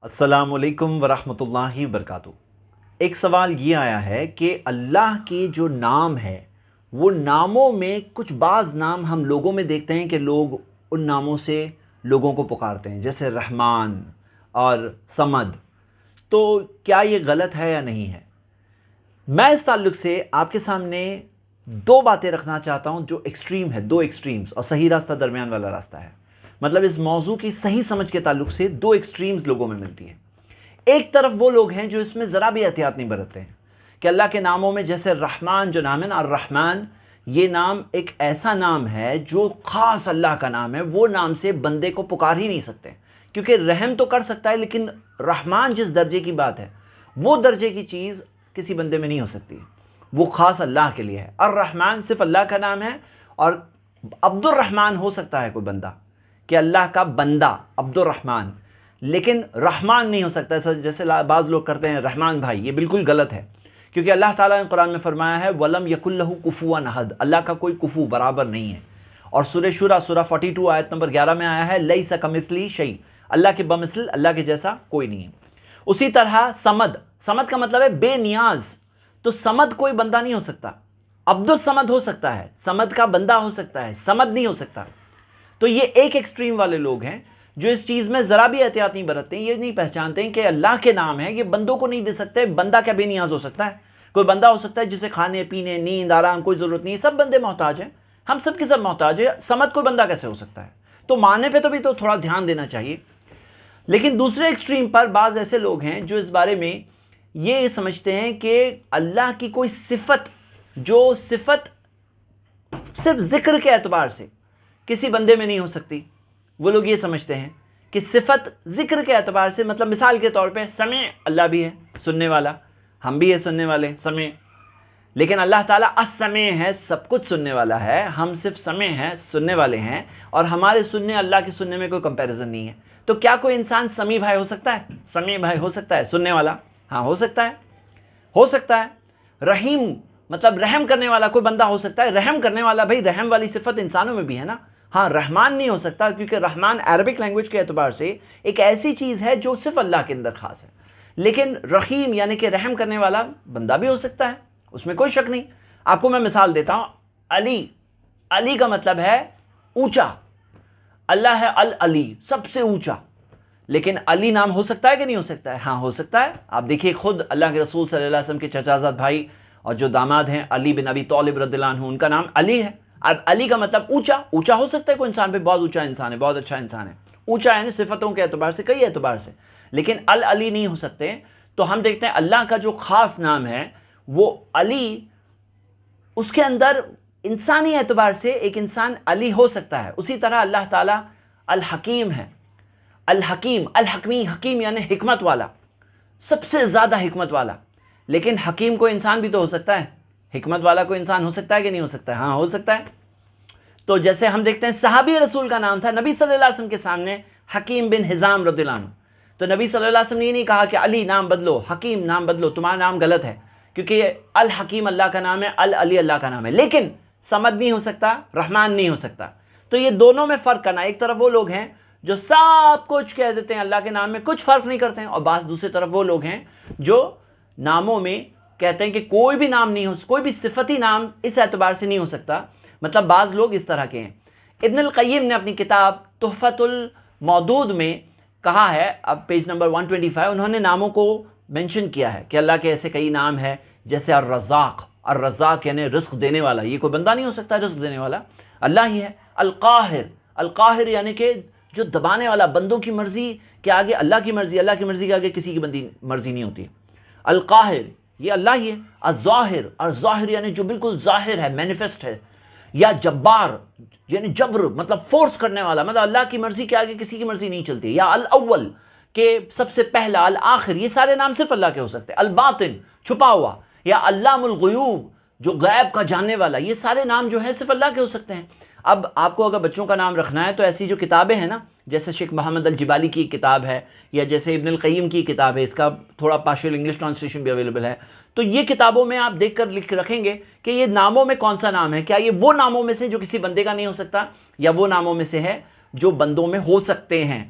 السلام علیکم ورحمۃ اللہ وبرکاتہ۔ ایک سوال یہ آیا ہے کہ اللہ کے جو نام ہے وہ ناموں میں کچھ بعض نام ہم لوگوں میں دیکھتے ہیں کہ لوگ ان ناموں سے لوگوں کو پکارتے ہیں، جیسے رحمان اور صمد۔ تو کیا یہ غلط ہے یا نہیں ہے؟ میں اس تعلق سے آپ کے سامنے دو باتیں رکھنا چاہتا ہوں جو ایکسٹریم ہے، دو ایکسٹریمز، اور صحیح راستہ درمیان والا راستہ ہے۔ مطلب اس موضوع کی صحیح سمجھ کے تعلق سے دو ایکسٹریمز لوگوں میں ملتی ہیں۔ ایک طرف وہ لوگ ہیں جو اس میں ذرا بھی احتیاط نہیں برتتے ہیں کہ اللہ کے ناموں میں جیسے رحمان جو نام ہے نا، الرحمن، یہ نام ایک ایسا نام ہے جو خاص اللہ کا نام ہے، وہ نام سے بندے کو پکار ہی نہیں سکتے، کیونکہ رحم تو کر سکتا ہے لیکن رحمان جس درجے کی بات ہے وہ درجے کی چیز کسی بندے میں نہیں ہو سکتی، وہ خاص اللہ کے لیے ہے۔ الرحمن صرف اللہ کا نام ہے، اور عبد الرحمن ہو سکتا ہے کوئی بندہ کہ اللہ کا بندہ عبد الرحمن، لیکن رحمان نہیں ہو سکتا، جیسے بعض لوگ کرتے ہیں رحمان بھائی۔ یہ بالکل غلط ہے، کیونکہ اللہ تعالیٰ نے قرآن میں فرمایا ہے وَلَمْ يَكُنْ لَهُ كُفُوًا أَحَدٌ، اللہ کا کوئی کفو برابر نہیں ہے۔ اور سورہ شورى سورہ 42 آیت نمبر 11 میں آیا ہے لَيْسَ كَمِثْلِهِ شَيْءٌ، اللہ کے بمثل، اللہ کے جیسا کوئی نہیں ہے۔ اسی طرح صمد، صمد کا مطلب ہے بے نیاز، تو صمد کوئی بندہ نہیں ہو سکتا، عبد الصمد ہو سکتا ہے، صمد کا بندہ ہو سکتا ہے، صمد نہیں ہو سکتا۔ تو یہ ایک ایکسٹریم والے لوگ ہیں جو اس چیز میں ذرا بھی احتیاط نہیں برتتے ہیں، یہ نہیں پہچانتے ہیں کہ اللہ کے نام ہے، یہ بندوں کو نہیں دے سکتے۔ بندہ کیا بے نیاز ہو سکتا ہے؟ کوئی بندہ ہو سکتا ہے جسے کھانے پینے نیند آرام کوئی ضرورت نہیں ہے، سب بندے محتاج ہیں، ہم سب کے سب محتاج ہیں، صمد کوئی بندہ کیسے ہو سکتا ہے؟ تو معنی پہ تو بھی تو تھوڑا دھیان دینا چاہیے۔ لیکن دوسرے ایکسٹریم پر بعض ایسے لوگ ہیں جو اس بارے میں یہ سمجھتے ہیں کہ اللہ کی کوئی صفت، جو صفت صرف ذکر کے اعتبار سے کسی بندے میں نہیں ہو سکتی، وہ لوگ یہ سمجھتے ہیں کہ صفت ذکر کے اعتبار سے، مطلب مثال کے طور پہ سمع، اللہ بھی ہے سننے والا، ہم بھی ہے سننے والے، سمع، لیکن اللہ تعالیٰ السمع ہے، سب کچھ سننے والا ہے، ہم صرف سمع ہیں، سننے والے ہیں، اور ہمارے سننے اللہ کے سننے میں کوئی کمپیریزن نہیں ہے۔ تو کیا کوئی انسان سمیع بھائی ہو سکتا ہے؟ سمیع بھائی ہو سکتا ہے سننے والا؟ ہاں ہو سکتا ہے، ہو سکتا ہے۔ رحیم مطلب رحم کرنے والا کوئی بندہ ہو سکتا ہے، رحم کرنے والا، بھائی رحم والی صفت انسانوں میں بھی ہے نا۔ ہاں رحمان نہیں ہو سکتا، کیونکہ رحمان عربک لینگویج کے اعتبار سے ایک ایسی چیز ہے جو صرف اللہ کے اندر خاص ہے، لیکن رحیم یعنی کہ رحم کرنے والا بندہ بھی ہو سکتا ہے، اس میں کوئی شک نہیں۔ آپ کو میں مثال دیتا ہوں، علی، علی کا مطلب ہے اونچا، اللہ ہے العلی، سب سے اونچا، لیکن علی نام ہو سکتا ہے کہ نہیں ہو سکتا ہے؟ ہاں ہو سکتا ہے۔ آپ دیکھیے خود اللہ کے رسول صلی اللہ علیہ وسلم کے چچا زاد بھائی اور جو داماد ہیں علی بن ابی طالب رضی اللہ عنہ، ان کا نام علی ہے۔ اب علی کا مطلب اونچا، اونچا ہو سکتا ہے کوئی انسان پہ، بہت اونچا انسان ہے، بہت اچھا انسان ہے، اونچا ہے صفتوں کے اعتبار سے، کئی اعتبار سے، لیکن العلی نہیں ہو سکتے۔ تو ہم دیکھتے ہیں اللہ کا جو خاص نام ہے وہ علی، اس کے اندر انسانی اعتبار سے ایک انسان علی ہو سکتا ہے۔ اسی طرح اللہ تعالیٰ الحکیم ہے، الحکیم، الحکمی، حکیم یعنی حکمت والا، سب سے زیادہ حکمت والا، لیکن حکیم کو انسان بھی تو ہو سکتا ہے، حکمت والا کوئی انسان ہو سکتا ہے کہ نہیں ہو سکتا ہے؟ ہاں ہو سکتا ہے۔ تو جیسے ہم دیکھتے ہیں صحابی رسول کا نام تھا نبی صلی اللہ علیہ وسلم کے سامنے حکیم بن حزام رضی اللہ عنہ، تو نبی صلی اللہ علیہ وسلم نے یہ نہیں کہا کہ علی نام بدلو، حکیم نام بدلو، تمہارا نام غلط ہے، کیونکہ الحکیم اللہ کا نام ہے، العلی اللہ کا نام ہے، لیکن صمد نہیں ہو سکتا، رحمان نہیں ہو سکتا۔ تو یہ دونوں میں فرق کرنا، ایک طرف وہ لوگ ہیں جو سب کچھ کہہ دیتے ہیں اللہ کے نام میں، کچھ فرق نہیں کرتے ہیں، اور بعض دوسری طرف وہ لوگ ہیں جو ناموں میں کہتے ہیں کہ کوئی بھی نام نہیں ہو، کوئی بھی صفتی نام اس اعتبار سے نہیں ہو سکتا، مطلب بعض لوگ اس طرح کے ہیں۔ ابن القیم نے اپنی کتاب تحفۃ المودود میں کہا ہے، اب پیج نمبر 125، انہوں نے ناموں کو مینشن کیا ہے کہ اللہ کے ایسے کئی نام ہیں، جیسے الرزاق، الرزاق یعنی رزق دینے والا، یہ کوئی بندہ نہیں ہو سکتا رزق دینے والا، اللہ ہی ہے۔ القاہر، القاہر یعنی کہ جو دبانے والا، بندوں کی مرضی کے آگے اللہ کی مرضی، اللہ کی مرضی کے آگے کسی کی مرضی نہیں ہوتی، القاہر یہ اللہ ہی ہے۔ الظاہر، الظاہر یعنی جو بالکل ظاہر ہے، مینیفیسٹ ہے، یا جبار یعنی جبر مطلب فورس کرنے والا، مطلب اللہ کی مرضی کے آگے کسی کی مرضی نہیں چلتی، یا الاول کہ سب سے پہلا، الآخر، یہ سارے نام صرف اللہ کے ہو سکتے ہیں۔ الباطن چھپا ہوا، یا علام الغیوب جو غیب کا جاننے والا، یہ سارے نام جو ہیں صرف اللہ کے ہو سکتے ہیں۔ اب آپ کو اگر بچوں کا نام رکھنا ہے تو ایسی جو کتابیں ہیں نا، جیسے شیخ محمد الجبالی کی کتاب ہے، یا جیسے ابن القیم کی کتاب ہے، اس کا تھوڑا پارشل انگلش ٹرانسلیشن بھی اویلیبل ہے، تو یہ کتابوں میں آپ دیکھ کر لکھ رکھیں گے کہ یہ ناموں میں کون سا نام ہے، کیا یہ وہ ناموں میں سے جو کسی بندے کا نہیں ہو سکتا، یا وہ ناموں میں سے ہے جو بندوں میں ہو سکتے ہیں۔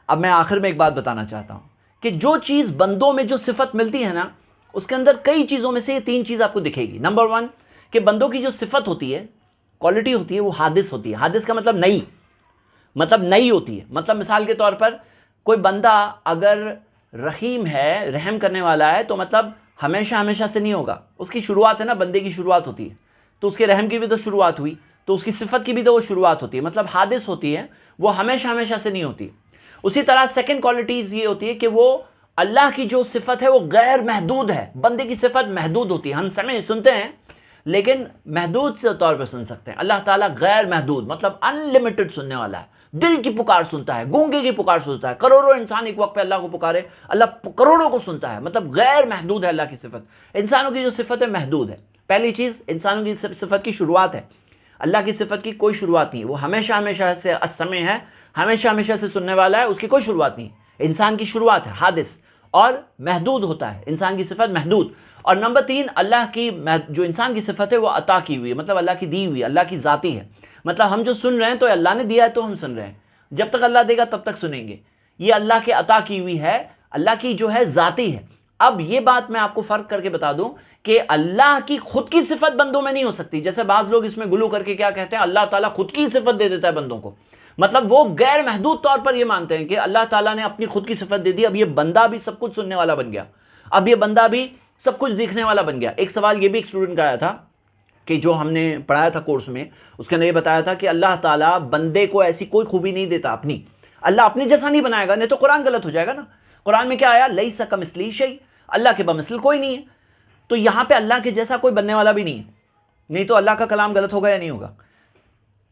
اب میں آخر میں ایک بات بتانا چاہتا ہوں کہ جو چیز بندوں میں جو صفت ملتی ہے نا، اس کے اندر کئی چیزوں میں سے یہ 3 چیز آپ کو دکھے گی۔ نمبر 1 کہ بندوں کی جو صفت ہوتی ہے، کوالٹی ہوتی ہے، وہ حادث ہوتی ہے۔ حادث کا مطلب نئی، مطلب نئی ہوتی ہے۔ مطلب مثال کے طور پر کوئی بندہ اگر رحیم ہے، رحم کرنے والا ہے، تو مطلب ہمیشہ ہمیشہ سے نہیں ہوگا۔ اس کی شروعات ہے نا، بندے کی شروعات ہوتی ہے، تو اس کے رحم کی بھی تو شروعات ہوئی، تو اس کی صفت کی بھی تو وہ شروعات ہوتی ہے، مطلب حادث ہوتی ہے، وہ ہمیشہ ہمیشہ سے نہیں ہوتی۔ اسی طرح سیکنڈ کوالٹیز یہ ہوتی ہے کہ وہ اللہ کی جو صفت ہے وہ غیر محدود ہے۔ بندے کی صفت محدود ہوتی ہے، ہم سنتے ہیں لیکن محدود سے طور پہ سن سکتے ہیں۔ اللہ تعالیٰ غیر محدود مطلب ان لمیٹڈ سننے والا ہے، دل کی پکار سنتا ہے، گونگے کی پکار سنتا ہے، کروڑوں انسان ایک وقت پہ اللہ کو پکارے، اللہ کروڑوں کو سنتا ہے، مطلب غیر محدود ہے اللہ کی صفت۔ انسانوں کی جو صفت ہے محدود ہے۔ پہلی چیز انسانوں کی صفت کی شروعات ہے، اللہ کی صفت کی کوئی شروعات نہیں، وہ ہمیشہ ہمیشہ سے السمیع ہے، ہمیشہ ہمیشہ سے سننے والا ہے، اس کی کوئی شروعات نہیں۔ انسان کی شروعات ہے حادث اور محدود ہوتا ہے، انسان کی صفت محدود۔ اور نمبر 3 اللہ کی جو انسان کی صفت ہے وہ عطا کی ہوئی ہے، مطلب اللہ کی دی ہوئی، اللہ کی ذاتی ہے۔ مطلب ہم جو سن رہے ہیں تو اللہ نے دیا ہے تو ہم سن رہے ہیں، جب تک اللہ دے گا تب تک سنیں گے۔ یہ اللہ کے عطا کی ہوئی ہے، اللہ کی جو ہے ذاتی ہے۔ اب یہ بات میں آپ کو فرق کر کے بتا دوں کہ اللہ کی خود کی صفت بندوں میں نہیں ہو سکتی۔ جیسے بعض لوگ اس میں گلو کر کے کیا کہتے ہیں، اللہ تعالیٰ خود کی صفت دے دیتا ہے بندوں کو، مطلب وہ غیر محدود طور پر یہ مانتے ہیں کہ اللہ تعالیٰ نے اپنی خود کی صفت دے دی، اب یہ بندہ بھی سب کچھ سننے والا بن گیا، اب یہ بندہ بھی سب کچھ دیکھنے والا بن گیا۔ ایک سوال یہ بھی ایک اسٹوڈنٹ کا آیا تھا کہ جو ہم نے پڑھایا تھا کورس میں، اس کے اندر یہ بتایا تھا کہ اللہ تعالیٰ بندے کو ایسی کوئی خوبی نہیں دیتا اپنی، اللہ اپنے جیسا نہیں بنائے گا، نہیں تو قرآن غلط ہو جائے گا نا۔ قرآن میں کیا آیا، لیس کمثلہ شیء، اللہ کے بمثل کوئی نہیں ہے، تو یہاں پہ اللہ کے جیسا کوئی بننے والا بھی نہیں ہے، نہیں تو اللہ کا کلام غلط ہوگا یا نہیں ہوگا؟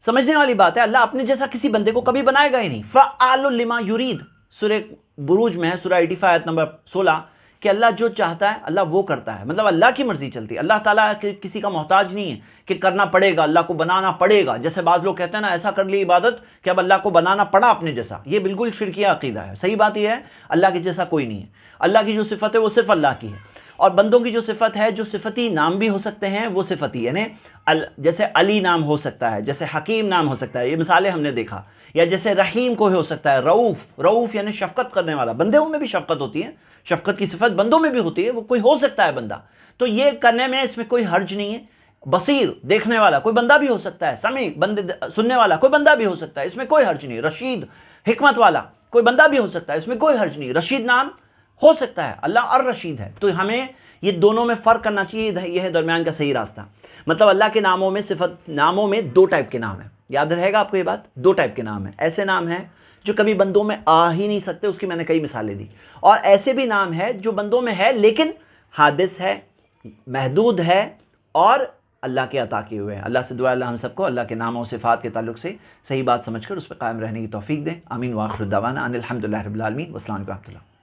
سمجھنے والی بات ہے، اللہ اپنے جیسا کسی بندے کو کبھی بنائے گا ہی نہیں۔ فعال لما یرید، سورہ بروج میں ہے، سورہ 85 آیت نمبر 16، کہ اللہ جو چاہتا ہے اللہ وہ کرتا ہے، مطلب اللہ کی مرضی چلتی ہے۔ اللہ تعالیٰ کسی کا محتاج نہیں ہے کہ کرنا پڑے گا، اللہ کو بنانا پڑے گا۔ جیسے بعض لوگ کہتے ہیں نا، ایسا کر لی عبادت کہ اب اللہ کو بنانا پڑا اپنے جیسا، یہ بالکل شرکیہ عقیدہ ہے۔ صحیح بات یہ ہے اللہ کے جیسا کوئی نہیں ہے، اللہ کی جو صفت ہے وہ صرف اللہ کی ہے، اور بندوں کی جو صفت ہے، جو صفتی نام بھی ہو سکتے ہیں وہ صفتی، یعنی جیسے علی نام ہو سکتا ہے، جیسے حکیم نام ہو سکتا ہے، یہ مثالیں ہم نے دیکھا، یا جیسے رحیم کو ہو سکتا ہے، رؤوف یعنی شفقت کرنے والا، بندوں میں بھی شفقت ہوتی ہے، شفقت کی صفت بندوں میں بھی ہوتی ہے، وہ کوئی ہو سکتا ہے بندہ، تو یہ کرنے میں اس میں کوئی حرج نہیں ہے۔ بصیر دیکھنے والا کوئی بندہ بھی ہو سکتا ہے، سمیع بندے سننے والا کوئی بندہ بھی ہو سکتا ہے، اس میں کوئی حرج نہیں۔ رشید حکمت والا کوئی بندہ بھی ہو سکتا ہے، اس میں کوئی حرج نہیں، رشید نام ہو سکتا ہے، اللہ الرشید ہے۔ تو ہمیں یہ دونوں میں فرق کرنا چاہیے، یہ ہے درمیان کا صحیح راستہ۔ مطلب اللہ کے ناموں میں ناموں میں 2 ٹائپ کے نام ہیں، یاد رہے گا آپ کو یہ بات، 2 ٹائپ کے نام ہیں۔ ایسے نام ہیں جو کبھی بندوں میں آ ہی نہیں سکتے، اس کی میں نے کئی مثالیں دی، اور ایسے بھی نام ہے جو بندوں میں ہے لیکن حادث ہے، محدود ہے، اور اللہ کے عطا کیے ہوئے ہیں۔ اللہ سے دعا اللہ ہم سب کو اللہ کے ناموں و صفات کے تعلق سے صحیح بات سمجھ کر اس پہ قائم رہنے کی توفیق دیں۔ آمین، وآخر دعوانا ان الحمدللہ رب العالمین، والسلام علیکم و رحمۃ اللہ۔